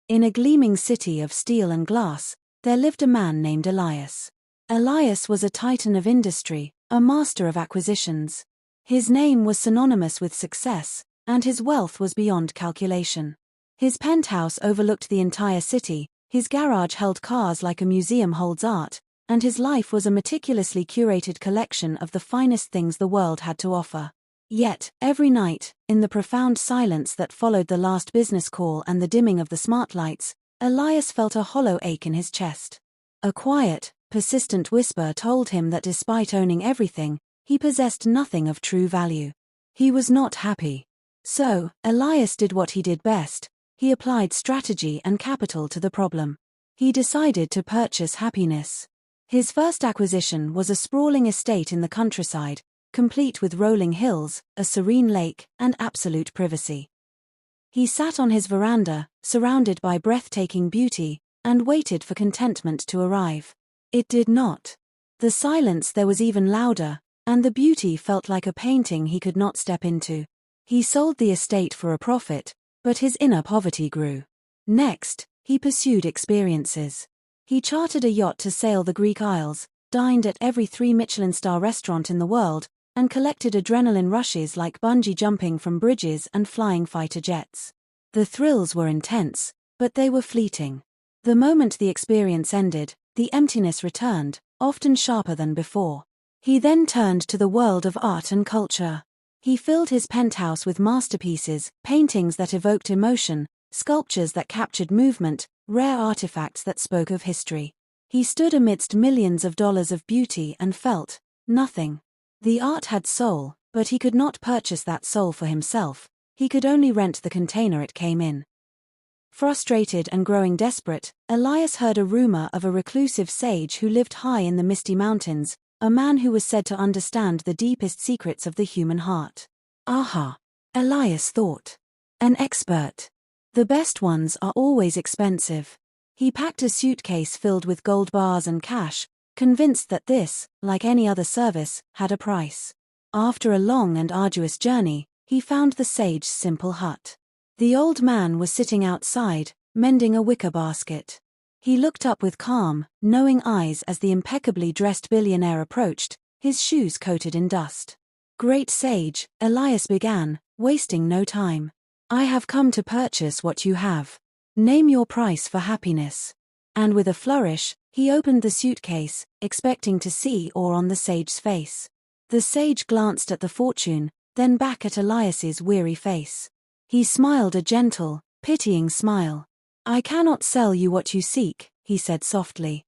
In a gleaming city of steel and glass, there lived a man named Elias. Elias was a titan of industry, a master of acquisitions. His name was synonymous with success, and his wealth was beyond calculation. His penthouse overlooked the entire city, his garage held cars like a museum holds art, and his life was a meticulously curated collection of the finest things the world had to offer. Yet, every night, in the profound silence that followed the last business call and the dimming of the smart lights, Elias felt a hollow ache in his chest. A quiet, persistent whisper told him that despite owning everything, he possessed nothing of true value. He was not happy. So, Elias did what he did best. He applied strategy and capital to the problem. He decided to purchase happiness. His first acquisition was a sprawling estate in the countryside, complete with rolling hills, a serene lake, and absolute privacy. He sat on his veranda, surrounded by breathtaking beauty, and waited for contentment to arrive. It did not. The silence there was even louder, and the beauty felt like a painting he could not step into. He sold the estate for a profit, but his inner poverty grew. Next, he pursued experiences. He chartered a yacht to sail the Greek Isles, dined at every 3-Michelin-star restaurant in the world, and collected adrenaline rushes like bungee jumping from bridges and flying fighter jets. The thrills were intense, but they were fleeting. The moment the experience ended, the emptiness returned, often sharper than before. He then turned to the world of art and culture. He filled his penthouse with masterpieces, paintings that evoked emotion, sculptures that captured movement, rare artifacts that spoke of history. He stood amidst millions of dollars of beauty and felt nothing. The art had soul, but he could not purchase that soul for himself. He could only rent the container it came in. Frustrated and growing desperate, Elias heard a rumor of a reclusive sage who lived high in the misty mountains, a man who was said to understand the deepest secrets of the human heart. Aha! Elias thought. An expert. The best ones are always expensive. He packed a suitcase filled with gold bars and cash, convinced that this, like any other service, had a price. After a long and arduous journey, he found the sage's simple hut. The old man was sitting outside, mending a wicker basket. He looked up with calm, knowing eyes as the impeccably dressed billionaire approached, his shoes coated in dust. "Great sage," Elias began, wasting no time. "I have come to purchase what you have. Name your price for happiness." And with a flourish, he opened the suitcase, expecting to see awe on the sage's face. The sage glanced at the fortune, then back at Elias's weary face. He smiled a gentle, pitying smile. "I cannot sell you what you seek," he said softly.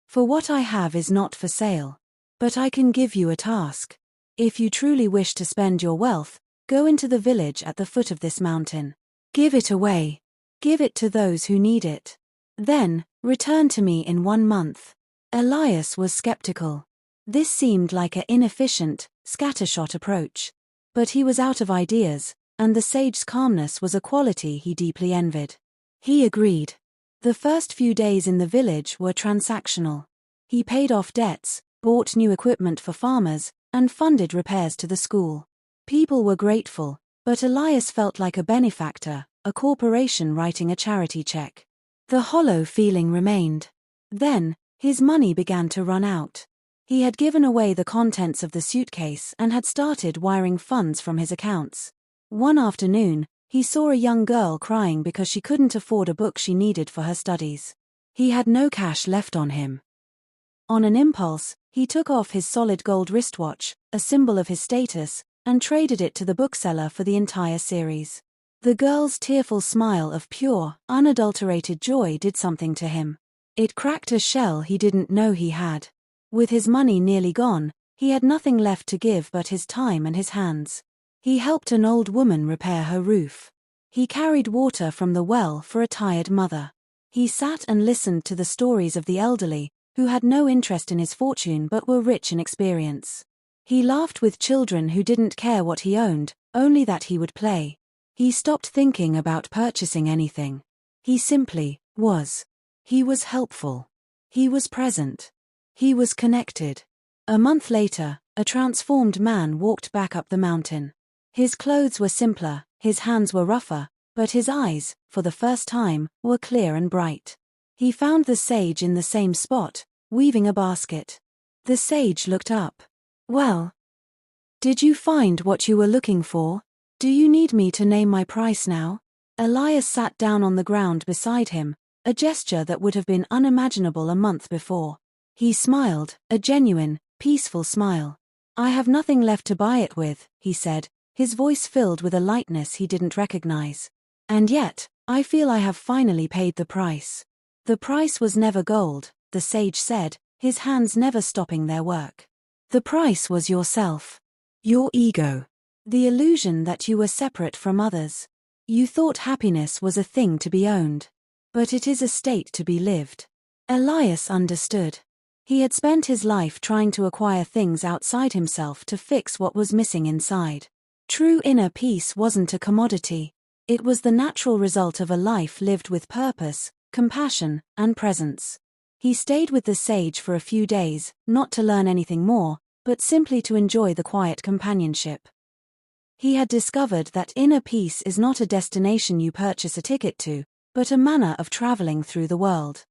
"For what I have is not for sale. But I can give you a task. If you truly wish to spend your wealth, go into the village at the foot of this mountain. Give it away. Give it to those who need it. Then, return to me in 1 month." Elias was skeptical. This seemed like an inefficient, scattershot approach. But he was out of ideas, and the sage's calmness was a quality he deeply envied. He agreed. The first few days in the village were transactional. He paid off debts, bought new equipment for farmers, and funded repairs to the school. People were grateful, but Elias felt like a benefactor, a corporation writing a charity check. The hollow feeling remained. Then, his money began to run out. He had given away the contents of the suitcase and had started wiring funds from his accounts. One afternoon, he saw a young girl crying because she couldn't afford a book she needed for her studies. He had no cash left on him. On an impulse, he took off his solid gold wristwatch, a symbol of his status, and traded it to the bookseller for the entire series. The girl's tearful smile of pure, unadulterated joy did something to him. It cracked a shell he didn't know he had. With his money nearly gone, he had nothing left to give but his time and his hands. He helped an old woman repair her roof. He carried water from the well for a tired mother. He sat and listened to the stories of the elderly, who had no interest in his fortune but were rich in experience. He laughed with children who didn't care what he owned, only that he would play. He stopped thinking about purchasing anything. He simply was. He was helpful. He was present. He was connected. A month later, a transformed man walked back up the mountain. His clothes were simpler, his hands were rougher, But his eyes, for the first time, were clear and bright. He found the sage in the same spot, weaving a basket. The sage looked up. "Well, did you find what you were looking for? Do you need me to name my price now?" Elias sat down on the ground beside him, a gesture that would have been unimaginable a month before. He smiled, a genuine, peaceful smile. "I have nothing left to buy it with," he said, his voice filled with a lightness he didn't recognize. "And yet, I feel I have finally paid the price." "The price was never gold," the sage said, his hands never stopping their work. "The price was yourself. Your ego. The illusion that you were separate from others. You thought happiness was a thing to be owned. But it is a state to be lived." Elias understood. He had spent his life trying to acquire things outside himself to fix what was missing inside. True inner peace wasn't a commodity. It was the natural result of a life lived with purpose, compassion, and presence. He stayed with the sage for a few days, not to learn anything more, but simply to enjoy the quiet companionship. He had discovered that inner peace is not a destination you purchase a ticket to, but a manner of traveling through the world.